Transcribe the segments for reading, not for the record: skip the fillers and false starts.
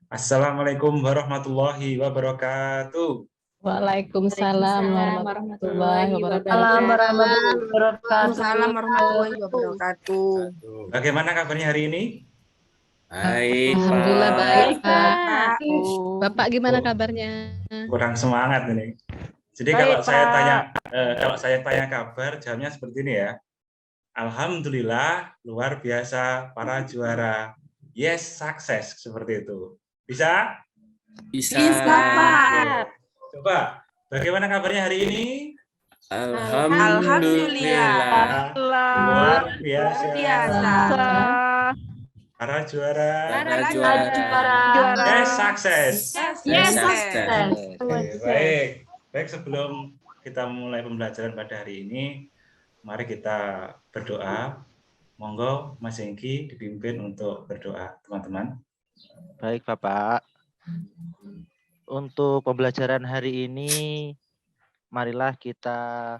Assalamualaikum warahmatullahi wabarakatuh. Waalaikumsalam warahmatullahi Salam wabarakatuh. Waalaikumsalam warahmatullahi wabarakatuh. Bagaimana kabarnya hari ini? Baik, Alhamdulillah Pak. baik, Pak. Pak. Bapak gimana kabarnya? Kurang semangat ini. Jadi Baik, kalau saya tanya kabar, jawabnya seperti ini ya. Alhamdulillah, luar biasa para juara. Yes, sukses seperti itu. Bisa? Bisa. Pak. Coba, bagaimana kabarnya hari ini? Alhamdulillah. Luar biasa. Biasa. Para juara. Para juara. Yes, sukses. Yes, Sukses. Oke, baik. Sebelum kita mulai pembelajaran pada hari ini, mari kita berdoa. Monggo Mas Hengki dipimpin untuk berdoa, teman-teman. Baik, Bapak. Untuk pembelajaran hari ini, marilah kita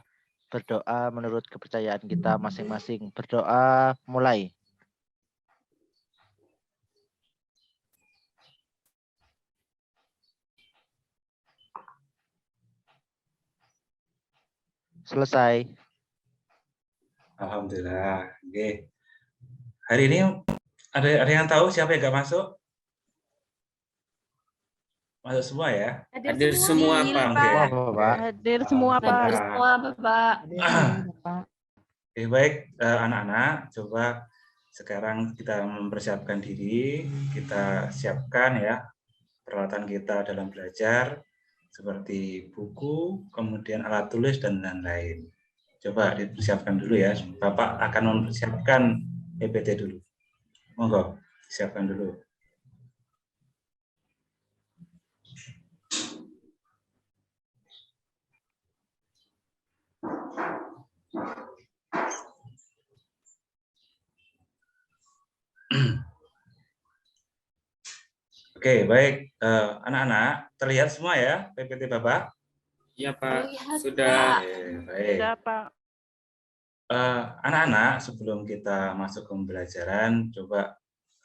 berdoa menurut kepercayaan kita masing-masing. Berdoa mulai. Selesai. Alhamdulillah. Oke. Hari ini ada yang tahu siapa yang nggak masuk? Masuk semua ya? Hadir semua, Pak. Bapak. Hadir semua, Pak. Oke, baik anak-anak, coba sekarang kita mempersiapkan diri, kita siapkan ya peralatan kita dalam belajar seperti buku, kemudian alat tulis dan lain-lain. Coba dipersiapkan dulu ya. Bapak akan mempersiapkan PPT dulu. Monggo, siapkan dulu. Oke, baik. Anak-anak, terlihat semua ya PPT Bapak? Iya, Pak. Sudah. Oke, baik. Anak-anak, sebelum kita masuk ke pembelajaran, coba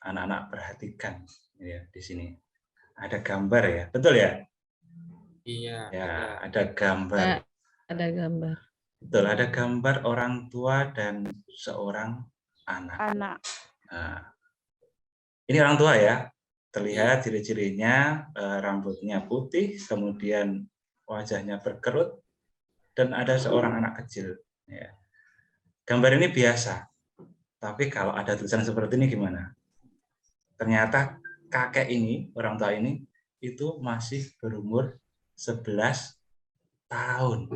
anak-anak perhatikan ya di sini. Ada gambar ya, betul ya? Iya. Ya, ada gambar. Ada gambar. Betul, ada gambar orang tua dan seorang anak. Nah, ini orang tua ya. Terlihat ciri-cirinya, rambutnya putih, kemudian wajahnya berkerut, dan ada seorang anak kecil. Ya. Gambar ini biasa, tapi kalau ada tulisan seperti ini gimana? Ternyata kakek ini, orang tua ini, itu masih berumur 11 tahun.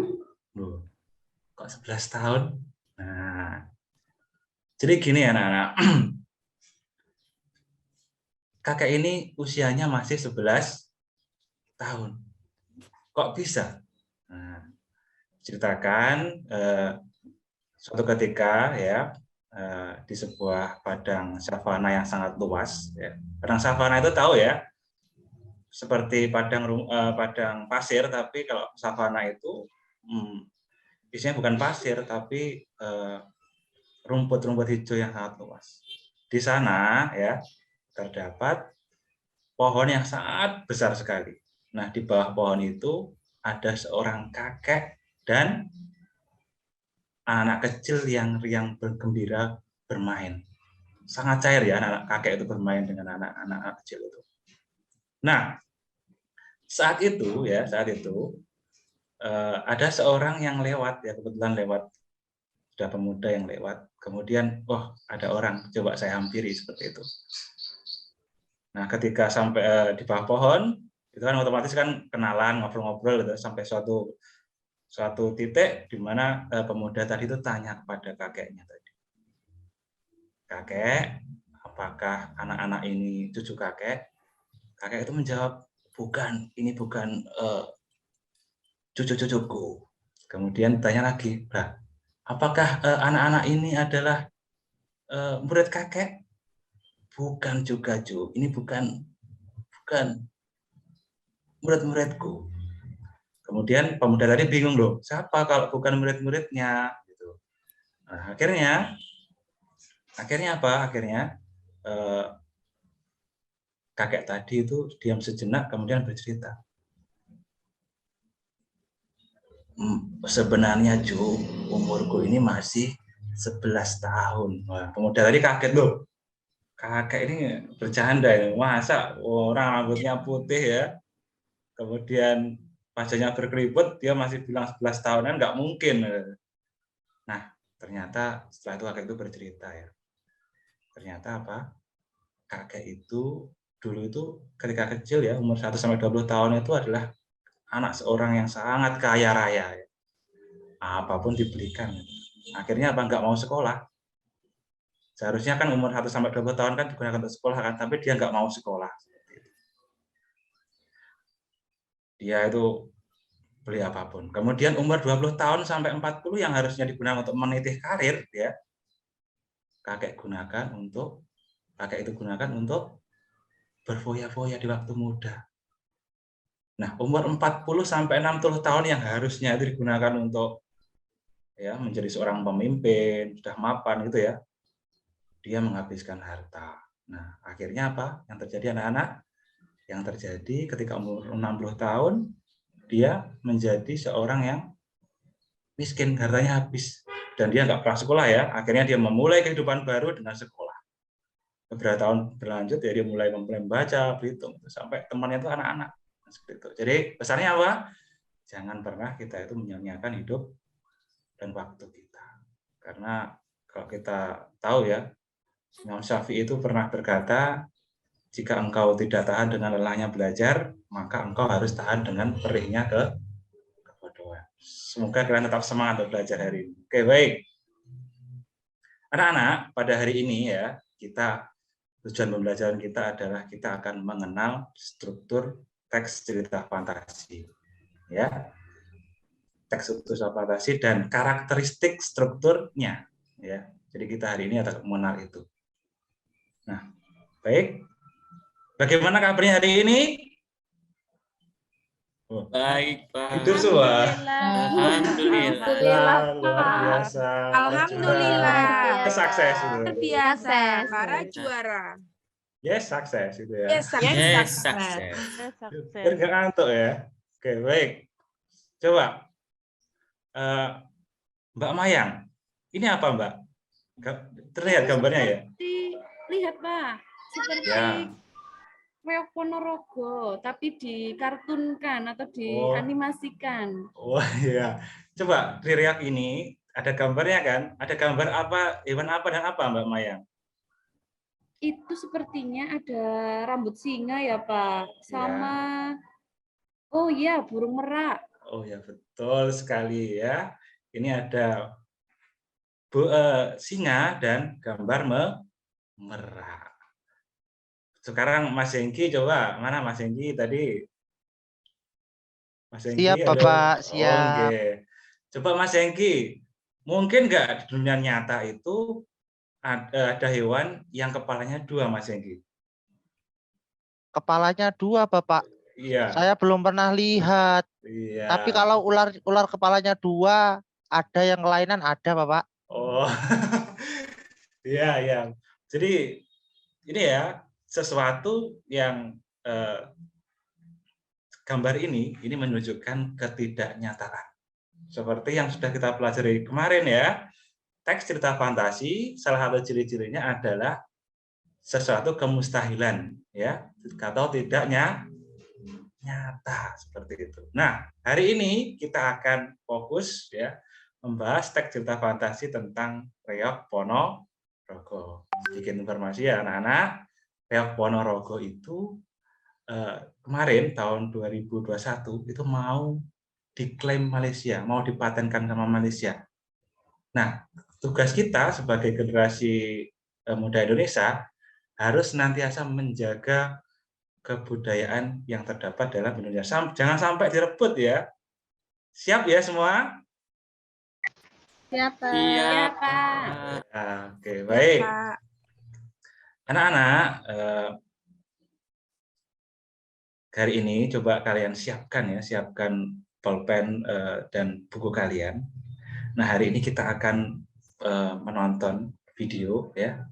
Loh, kok 11 tahun? Nah, jadi gini anak-anak. Kakek ini usianya masih 11 tahun. Kok bisa? Nah, ceritakan suatu ketika ya di sebuah padang savana yang sangat luas. Ya. Padang savana itu tahu ya, seperti padang pasir, tapi kalau savana itu isinya bukan pasir, tapi rumput-rumput hijau yang sangat luas. Di sana ya terdapat pohon yang sangat besar sekali. Nah, di bawah pohon itu ada seorang kakek dan anak kecil yang riang bergembira bermain. Sangat cair ya anak kakek itu bermain dengan anak-anak kecil itu. Nah, saat itu ada seorang yang lewat ya, kebetulan lewat, sudah pemuda yang lewat. Kemudian, ada orang, coba saya hampiri seperti itu. Nah, ketika sampai di bawah pohon, itu kan otomatis kan kenalan, ngobrol-ngobrol gitu, sampai suatu titik di mana pemuda tadi itu tanya kepada kakeknya tadi. Kakek, apakah anak-anak ini cucu kakek? Kakek itu menjawab, bukan, ini bukan cucu-cucuku. Kemudian tanya lagi, apakah anak-anak ini adalah murid kakek? Bukan juga, Ju. Ini bukan murid-muridku. Kemudian pemuda tadi bingung loh, siapa kalau bukan murid-muridnya? Gitu. Nah, akhirnya apa? Akhirnya kakek tadi itu diam sejenak kemudian bercerita. Sebenarnya Ju, umurku ini masih 11 tahun. Wah, pemuda tadi kaget loh. Kakek ini bercanda ya. Masa orang rambutnya putih ya, kemudian wajahnya berkeriput, dia masih bilang 11 tahunan, nggak mungkin. Nah, ternyata setelah itu kakek itu bercerita ya. Ternyata apa? Kakek itu dulu itu ketika kecil ya, umur 1-20 tahun itu adalah anak seorang yang sangat kaya raya. Ya. Apapun dibelikan. Akhirnya apa? Nggak mau sekolah. Seharusnya kan umur 1-20 tahun kan digunakan untuk sekolah kan, tapi dia nggak mau sekolah. Dia itu beli apapun. Kemudian umur 20 tahun sampai 40 yang harusnya digunakan untuk menitih karir, ya, kakek itu gunakan untuk berfoya-foya di waktu muda. Nah, umur 40 sampai 60 tahun yang harusnya itu digunakan untuk ya menjadi seorang pemimpin, sudah mapan gitu ya. Dia menghabiskan harta. Nah, akhirnya apa? Yang terjadi anak-anak? Yang terjadi ketika umur 60 tahun, dia menjadi seorang yang miskin, hartanya habis. Dan dia nggak pernah sekolah ya. Akhirnya dia memulai kehidupan baru dengan sekolah. Beberapa tahun berlanjut ya dia mulai membaca, berhitung. Sampai temannya itu anak-anak. Seperti itu. Jadi pesannya apa? Jangan pernah kita itu menyia-nyiakan hidup dan waktu kita. Karena kalau kita tahu ya, Imam Syafi'i itu pernah berkata, jika engkau tidak tahan dengan lelahnya belajar, maka engkau harus tahan dengan perihnya kebodohan. Semoga kalian tetap semangat untuk belajar hari ini. Oke, baik. Anak-anak, pada hari ini ya, tujuan pembelajaran kita adalah kita akan mengenal struktur teks cerita fantasi. Ya. Teks cerita fantasi dan karakteristik strukturnya. Ya. Jadi kita hari ini akan mengenal itu. Nah, baik. Bagaimana kabarnya hari ini? Baik, Pak. Tidur semua. Alhamdulillah. Luar biasa. Alhamdulillah. Sukses itu. Luar biasa. Para juara. Yes, sukses itu ya. Yes, Yes, sukses. sukses. Biar nggak ngantuk ya. Oke, baik. Coba. Mbak Mayang. Ini apa, Mbak? Terlihat gambarnya ya? Lihat, Pak. Seperti Ya. Reok Ponorogo, tapi dikartunkan atau dianimasikan. Oh iya. Coba di Reak ini ada gambarnya kan? Ada gambar apa, hewan apa dan apa, Mbak Mayang? Itu sepertinya ada rambut singa ya, Pak. Sama, oh iya, burung merak. Oh ya, betul sekali ya. Ini ada singa dan gambar merak. Sekarang Mas Hengki coba, mana Mas Hengki tadi? Mas Hengki, Siap, Bapak, siap. Oh, okay. Coba Mas Hengki, mungkin nggak di dunia nyata itu ada hewan yang kepalanya 2, Mas Hengki? Kepalanya 2, Bapak. Iya. Saya belum pernah lihat. Iya. Tapi kalau ular kepalanya 2, ada yang kelainan ada, Bapak. Oh, iya, iya. Jadi ini ya sesuatu yang gambar ini menunjukkan ketidaknyataan. Seperti yang sudah kita pelajari kemarin ya, teks cerita fantasi salah satu ciri-cirinya adalah sesuatu kemustahilan ya, atau tidak nyata seperti itu. Nah, hari ini kita akan fokus ya membahas teks cerita fantasi tentang Reok Ponorogo. Sedikit informasi ya anak-anak, Reok Ponorogo itu kemarin tahun 2021 itu mau diklaim Malaysia, mau dipatenkan sama Malaysia. Nah, tugas kita sebagai generasi muda Indonesia harus senantiasa menjaga kebudayaan yang terdapat dalam Indonesia. Jangan sampai direbut ya. Siap ya semua? Siap, Pak. Iya, Pak. Oke, baik. Pak. Anak-anak, hari ini coba kalian siapkan pulpen dan buku kalian. Nah, hari ini kita akan menonton video ya.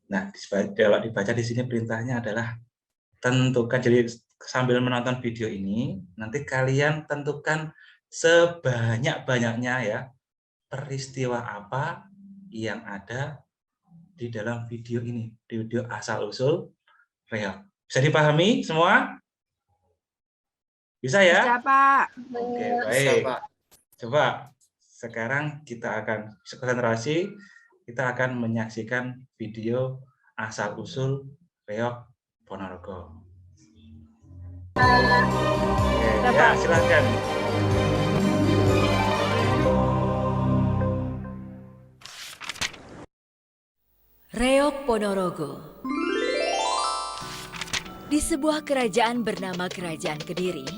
Nah, kalau dibaca di sini perintahnya adalah tentukan, jadi sambil menonton video ini, nanti kalian tentukan sebanyak-banyaknya ya, peristiwa apa yang ada di dalam video ini, di video asal-usul reog. Bisa dipahami semua? Bisa ya? Bisa, Pak. Oke, baik. Coba sekarang kita akan konsentrasi, kita akan menyaksikan video asal-usul reog Ponorogo. Oke, ya, silakan. Reog Ponorogo. Di sebuah kerajaan bernama Kerajaan Kediri,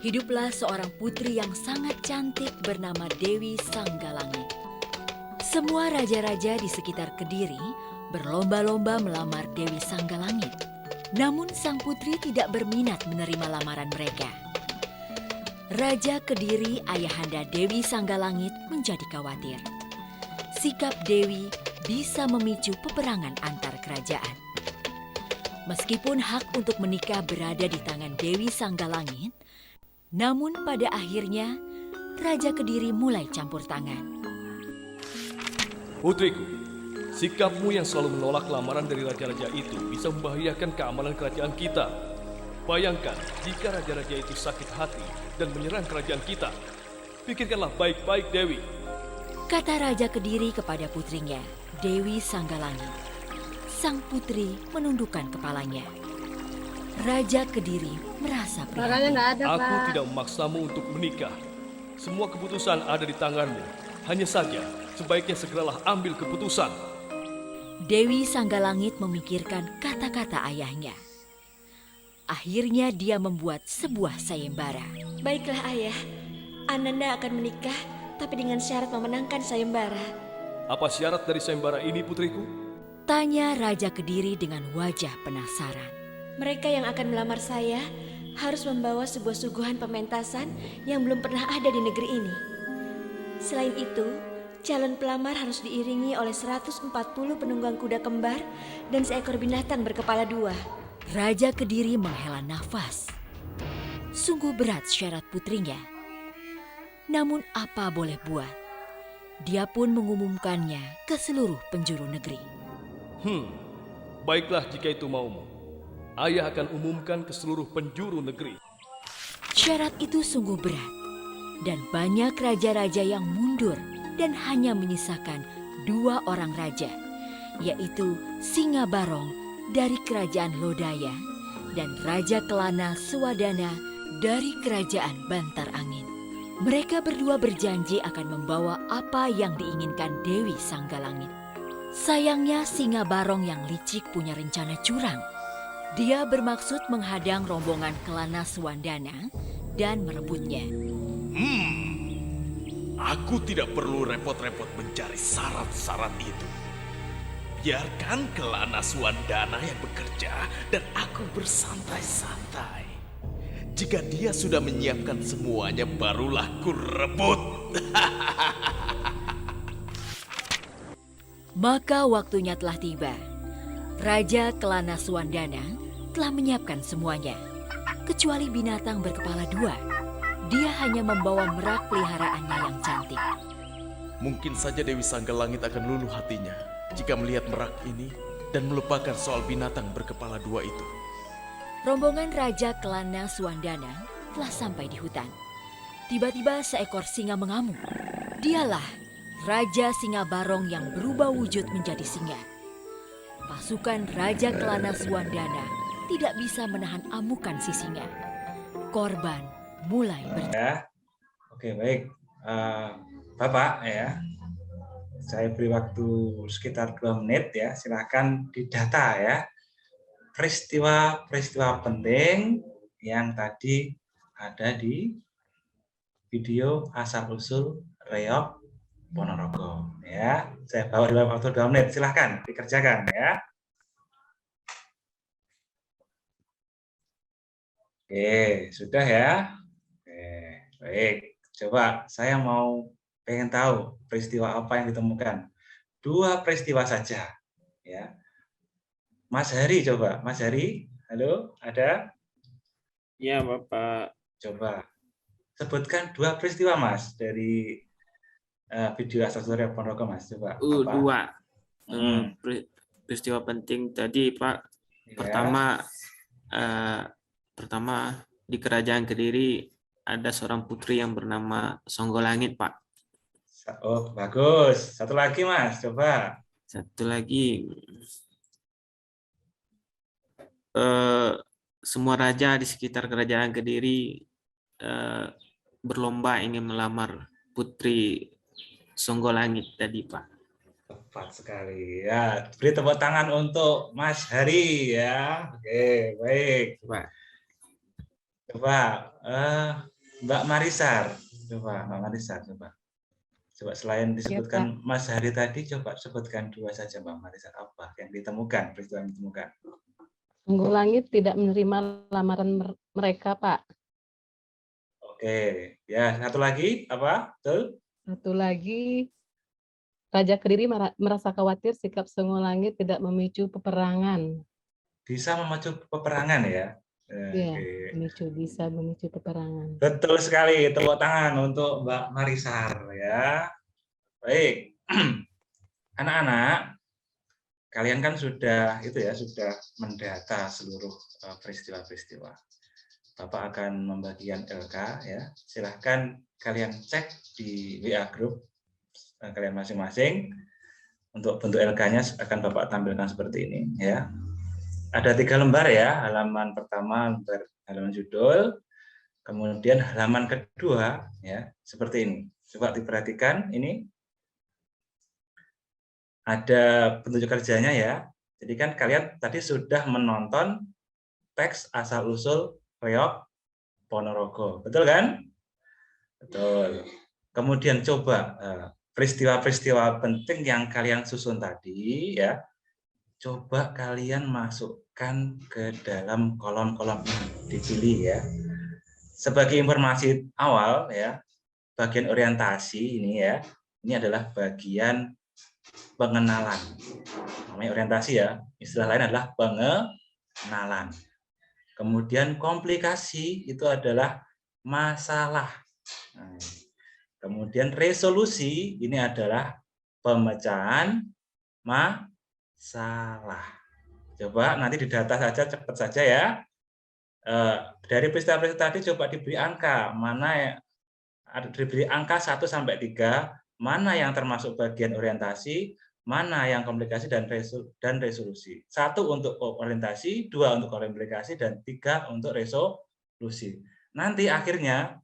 hiduplah seorang putri yang sangat cantik bernama Dewi Sanggalangit. Semua raja-raja di sekitar Kediri berlomba-lomba melamar Dewi Sanggalangit. Namun sang putri tidak berminat menerima lamaran mereka. Raja Kediri, ayahanda Dewi Sanggalangit, menjadi khawatir. Sikap Dewi bisa memicu peperangan antar kerajaan. Meskipun hak untuk menikah berada di tangan Dewi Sanggalangit, namun pada akhirnya Raja Kediri mulai campur tangan. Putriku, sikapmu yang selalu menolak lamaran dari raja-raja itu bisa membahayakan keamanan kerajaan kita. Bayangkan jika raja-raja itu sakit hati dan menyerang kerajaan kita. Pikirkanlah baik-baik, Dewi. Kata Raja Kediri kepada putrinya, Dewi Sanggalangit. Sang putri menundukkan kepalanya. Raja Kediri merasa Makanya prihatin. nggak ada, Aku Pak. tidak memaksamu untuk menikah. Semua keputusan ada di tanganmu. Hanya saja, sebaiknya segeralah ambil keputusan. Dewi Sanggalangit memikirkan kata-kata ayahnya. Akhirnya dia membuat sebuah sayembara. Baiklah ayah, Ananda akan menikah tapi dengan syarat memenangkan sayembara. Apa syarat dari sayembara ini, putriku? Tanya Raja Kediri dengan wajah penasaran. Mereka yang akan melamar saya harus membawa sebuah suguhan pementasan yang belum pernah ada di negeri ini. Selain itu, calon pelamar harus diiringi oleh 140 penunggang kuda kembar dan seekor binatang berkepala dua. Raja Kediri menghela nafas. Sungguh berat syarat putrinya. Namun apa boleh buat? Dia pun mengumumkannya ke seluruh penjuru negeri. Baiklah jika itu maumu. Ayah akan umumkan ke seluruh penjuru negeri. Syarat itu sungguh berat. Dan banyak raja-raja yang mundur dan hanya menyisakan 2 orang raja, yaitu Singa Barong dari kerajaan Lodaya dan Raja Kelana Swadana dari kerajaan Bantar Angin. Mereka berdua berjanji akan membawa apa yang diinginkan Dewi Sanggalangit. Sayangnya Singa Barong yang licik punya rencana curang. Dia bermaksud menghadang rombongan Kelana Swandana dan merebutnya. Aku tidak perlu repot-repot mencari syarat-syarat itu. Biarkan Kelana Swandana yang bekerja dan aku bersantai-santai. Jika dia sudah menyiapkan semuanya, barulah ku rebut. Maka waktunya telah tiba. Raja Kelana Swandana telah menyiapkan semuanya, kecuali binatang berkepala 2. Dia hanya membawa merak peliharaannya yang cantik. Mungkin saja Dewi Sanggalangit akan luluh hatinya jika melihat merak ini dan melupakan soal binatang berkepala 2 itu. Rombongan Raja Kelana Swandana telah sampai di hutan. Tiba-tiba seekor singa mengamuk. Dialah Raja Singa Barong yang berubah wujud menjadi singa. Pasukan Raja Kelana Swandana tidak bisa menahan amukan si singa. Korban mulai Ya. Oke, baik. Bapak ya, saya beri waktu sekitar 2 menit ya. Silakan didata ya. Peristiwa-peristiwa penting yang tadi ada di video asal-usul reog Ponorogo ya. Saya bawa dalam waktu 2 menit. Silakan dikerjakan ya. Oke, sudah ya. Baik, coba saya pengen tahu peristiwa apa yang ditemukan. 2 peristiwa saja, ya. Mas Hari coba, Mas Hari, Halo, ada? Ya, Bapak. Coba sebutkan 2 peristiwa, Mas, dari video Asal Surya Ponorogo, Mas. Coba. Apa? 2. Hmm. Peristiwa penting tadi, Pak. Ya. Pertama di Kerajaan Kediri ada seorang putri yang bernama Songgolangit, Pak. Oh, bagus. Satu lagi, Mas. Coba. Satu lagi, semua raja di sekitar Kerajaan Kediri berlomba ingin melamar putri Songgolangit tadi, Pak. Tepat sekali. Ya, beri tepuk tangan untuk Mas Hari ya. Oke, baik. Coba Mbak Marisar. Coba Mbak Marisar, coba. Coba selain disebutkan Mas Hari tadi, coba sebutkan 2 saja Mbak Marisar. Apa yang ditemukan, peristiwa yang ditemukan? Songgolangit tidak menerima lamaran mereka, Pak. Oke, ya satu lagi apa? Betul? Satu lagi, Raja Kediri merasa khawatir sikap Songgolangit tidak memicu peperangan. Bisa memicu peperangan ya? Iya, bisa memicu peperangan. Betul sekali, tepuk tangan untuk Mbak Marisar ya. Baik, anak-anak, kalian kan sudah sudah mendata seluruh peristiwa-peristiwa. Bapak akan membagikan LK ya. Silahkan kalian cek di WA group kalian masing-masing. Untuk bentuk LK-nya akan Bapak tampilkan seperti ini ya. Ada 3 lembar ya, halaman pertama halaman judul, kemudian halaman kedua ya, seperti ini. Coba diperhatikan ini. Ada bentuk kerjanya ya. Jadi kan kalian tadi sudah menonton teks asal-usul Reog Ponorogo. Betul kan? Betul. Kemudian coba peristiwa-peristiwa penting yang kalian susun tadi ya. Coba kalian masukkan ke dalam kolom-kolom ini, dipilih ya. Sebagai informasi awal ya, bagian orientasi ini ya, ini adalah bagian pengenalan. Namanya orientasi ya, istilah lain adalah pengenalan. Kemudian komplikasi itu adalah masalah. Nah, kemudian resolusi ini adalah pemecahan masalah. Coba nanti didata saja, cepat saja ya. Dari peristiwa-peristiwa tadi coba diberi angka, mana ya, diberi angka 1 sampai 3, mana yang termasuk bagian orientasi, mana yang komplikasi dan resolusi. 1 untuk orientasi, 2 untuk komplikasi, dan 3 untuk resolusi. Nanti akhirnya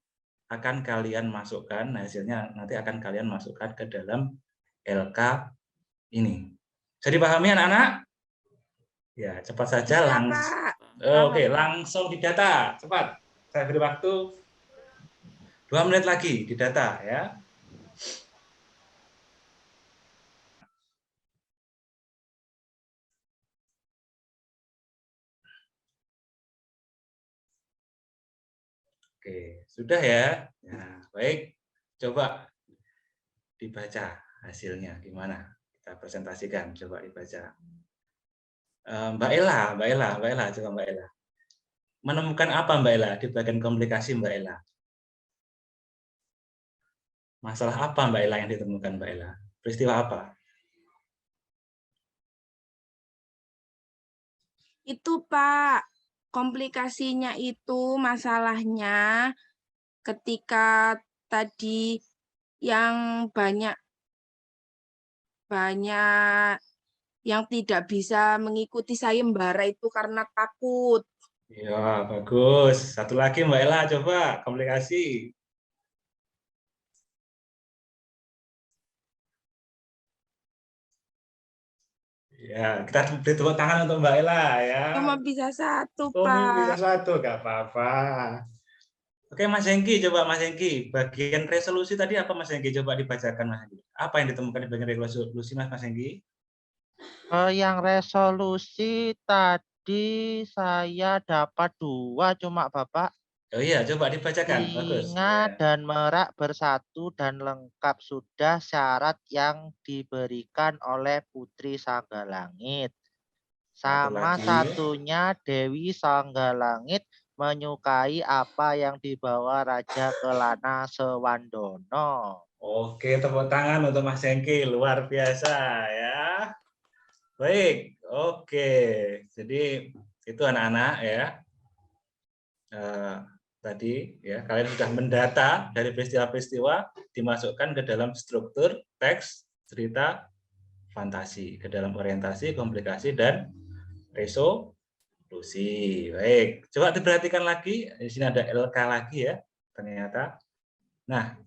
akan kalian masukkan, hasilnya nanti akan kalian masukkan ke dalam LK ini. Bisa dipahami anak-anak? Ya, cepat saja langsung. Oke, langsung didata. Cepat. Saya beri waktu 2 menit lagi didata ya. Oke, sudah ya. Nah, baik. Coba dibaca hasilnya gimana? Kita presentasikan, coba dibaca. Mbak Ella, coba Mbak Ella. Menemukan apa Mbak Ella di bagian komplikasi Mbak Ella? Masalah apa Mbak Ella yang ditemukan Mbak Ella? Peristiwa apa? Itu Pak, komplikasinya itu masalahnya ketika tadi yang banyak yang tidak bisa mengikuti sayembara itu karena takut. Ya, bagus. Satu lagi Mbak Ella, coba komplikasi. Ya, kita beri tepuk tangan untuk Mbak Ella ya. Cuma bisa 1, Bisa Pak. 1, nggak apa-apa. Oke, Mas Hengki, coba Mas Hengki. Bagian resolusi tadi apa Mas Hengki? Coba dibacakan Mas Hengki. Apa yang ditemukan di bagian resolusi Mas Hengki? Yang resolusi tadi saya dapat 2 cuma Bapak. Oh iya, coba dibacakan. Bagus. Singa dan merak bersatu dan lengkap sudah syarat yang diberikan oleh Putri Sanggalangit. Sama lagi. satunya Dewi Sanggalangit menyukai apa yang dibawa Raja Kelana Sewandono. Oke, tepuk tangan untuk Mas Hengki, luar biasa ya. Baik, oke. Jadi itu anak-anak ya. Tadi ya kalian sudah mendata dari peristiwa-peristiwa dimasukkan ke dalam struktur teks cerita fantasi, ke dalam orientasi, komplikasi, dan resolusi. Baik, coba diperhatikan lagi. Di sini ada LK lagi ya, ternyata. Nah,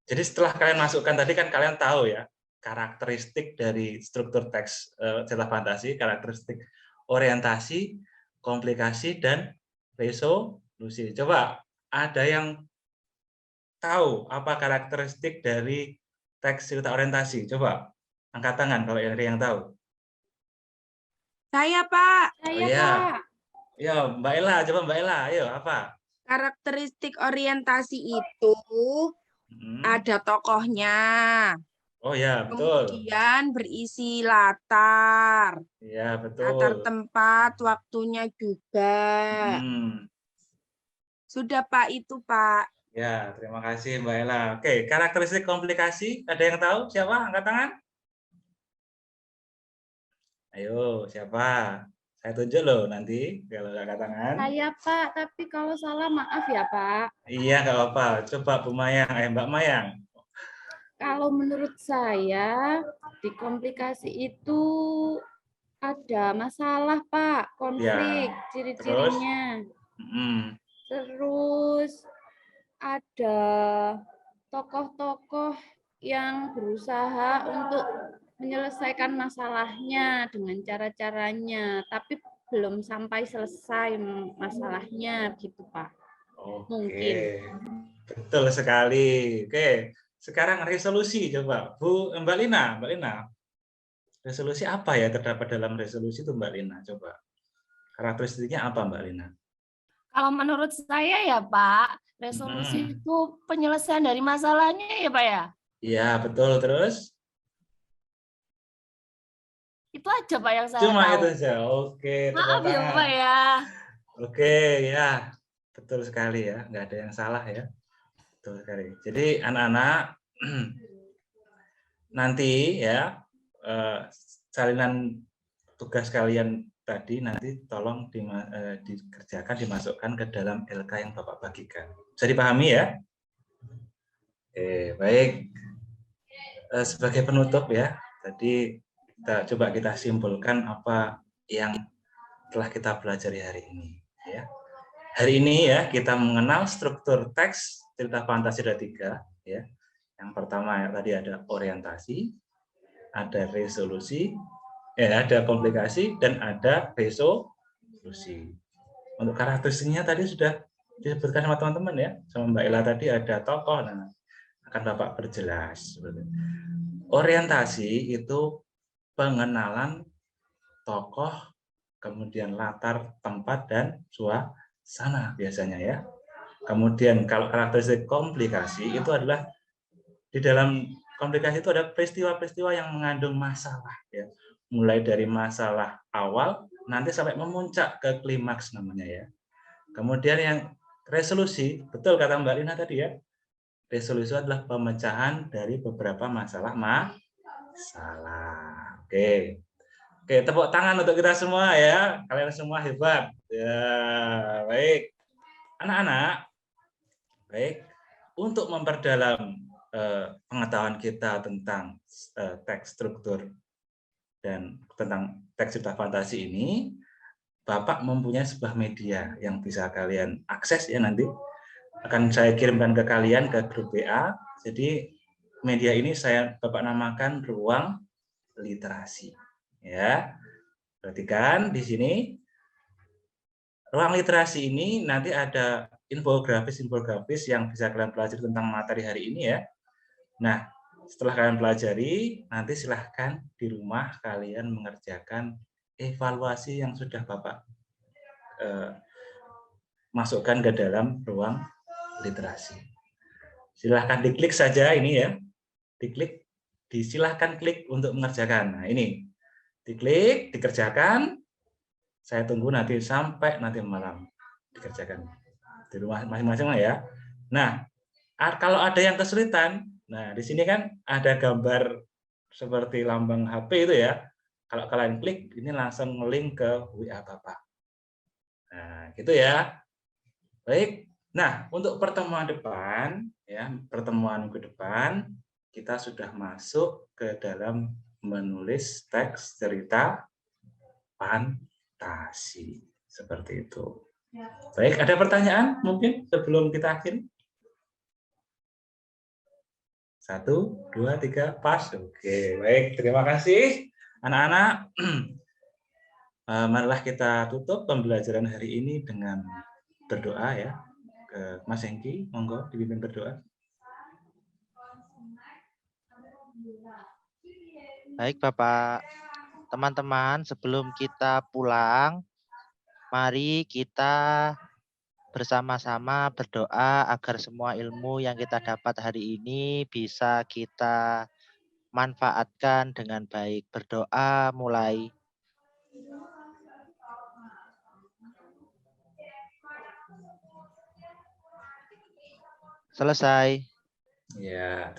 jadi setelah kalian masukkan tadi kan kalian tahu ya karakteristik dari struktur teks cerita fantasi, karakteristik orientasi, komplikasi, dan resolusi. Coba ada yang tahu apa karakteristik dari teks cerita orientasi? Coba angkat tangan kalau ada yang tahu. Saya, Pak. Oh iya. Ya, Mbak Ella, coba Mbak Ella, ayo apa? Karakteristik orientasi itu ada tokohnya. Oh ya, betul. Kemudian berisi latar. Iya, betul. Latar tempat, waktunya juga. Sudah, Pak, itu, Pak. Ya, terima kasih Mbak Ella. Oke, karakteristik komplikasi, ada yang tahu? Siapa? Angkat tangan. Ayo, siapa? Saya tunjuk loh nanti kalau angkat tangan. Saya, Pak, tapi kalau salah maaf ya, Pak. Iya, nggak apa-apa. Coba Bu Mayang, Mbak Mayang. Kalau menurut saya di komplikasi itu ada masalah, Pak, konflik, Ya. ciri-cirinya. Terus ada tokoh-tokoh yang berusaha untuk menyelesaikan masalahnya dengan cara-caranya, tapi belum sampai selesai masalahnya, gitu, Pak. Mungkin. Betul sekali. Oke, sekarang resolusi coba Mbak Lina. Resolusi apa ya terdapat dalam resolusi itu Mbak Lina? Coba karakteristiknya apa Mbak Lina? Kalau menurut saya ya Pak, resolusi itu penyelesaian dari masalahnya ya Pak ya? Iya betul. Terus? Itu aja Pak yang saya Cuma tahu. itu saja. Oke. Maaf ya Pak ya. Oke ya, betul sekali ya. Nggak ada yang salah ya. Betul sekali. Jadi anak-anak nanti ya salinan tugas kalian tadi nanti tolong dikerjakan, dimasukkan ke dalam LK yang Bapak bagikan. Bisa dipahami ya? Baik. Sebagai penutup ya, tadi kita simpulkan apa yang telah kita pelajari hari ini. Ya. Hari ini ya kita mengenal struktur teks cerita fantasi ada 3. Ya. Yang pertama tadi ada orientasi, ada resolusi, ada komplikasi, dan ada resolusi. Untuk karakteristiknya tadi sudah disebutkan sama teman-teman ya, sama Mbak Ella tadi ada tokoh, nah akan Bapak perjelas. Orientasi itu pengenalan tokoh, kemudian latar tempat dan suasana biasanya ya. Kemudian kalau karakteristik komplikasi itu adalah di dalam komplikasi itu ada peristiwa-peristiwa yang mengandung masalah ya. Mulai dari masalah awal nanti sampai memuncak ke klimaks namanya ya. Kemudian yang resolusi, betul kata Mbak Lina tadi ya. Resolusi adalah pemecahan dari beberapa masalah. Oke. Oke, tepuk tangan untuk kita semua ya. Kalian semua hebat. Ya, baik. Anak-anak, baik. Untuk memperdalam pengetahuan kita tentang teks struktur dan tentang teks cerita fantasi ini, Bapak mempunyai sebuah media yang bisa kalian akses ya nanti. Akan saya kirimkan ke kalian ke grup WA. Jadi media ini Bapak namakan ruang literasi. Ya, perhatikan di sini ruang literasi ini nanti ada infografis yang bisa kalian pelajari tentang materi hari ini ya. Nah, setelah kalian pelajari, nanti silahkan di rumah kalian mengerjakan evaluasi yang sudah Bapak masukkan ke dalam ruang literasi. Silahkan diklik saja ini ya, silahkan klik untuk mengerjakan. Nah ini Diklik, dikerjakan. Saya tunggu nanti sampai nanti malam dikerjakan di rumah masing-masing ya. Nah, kalau ada yang kesulitan, nah di sini kan ada gambar seperti lambang HP itu ya. Kalau kalian klik, ini langsung nge-link ke WA Bapak. Nah, gitu ya. Baik. Nah, untuk pertemuan depan, ya, pertemuan minggu depan, kita sudah masuk ke dalam menulis teks cerita fantasi. Seperti itu. Baik, ada pertanyaan mungkin sebelum kita akhiri? 1, 2, 3, pas. Oke, baik. Terima kasih, anak-anak. Marilah kita tutup pembelajaran hari ini dengan berdoa ya. Ke Mas Hengki, monggo dipimpin berdoa. Baik Bapak. Teman-teman, sebelum kita pulang, mari kita bersama-sama berdoa agar semua ilmu yang kita dapat hari ini bisa kita manfaatkan dengan baik. Berdoa mulai. Selesai. Ya,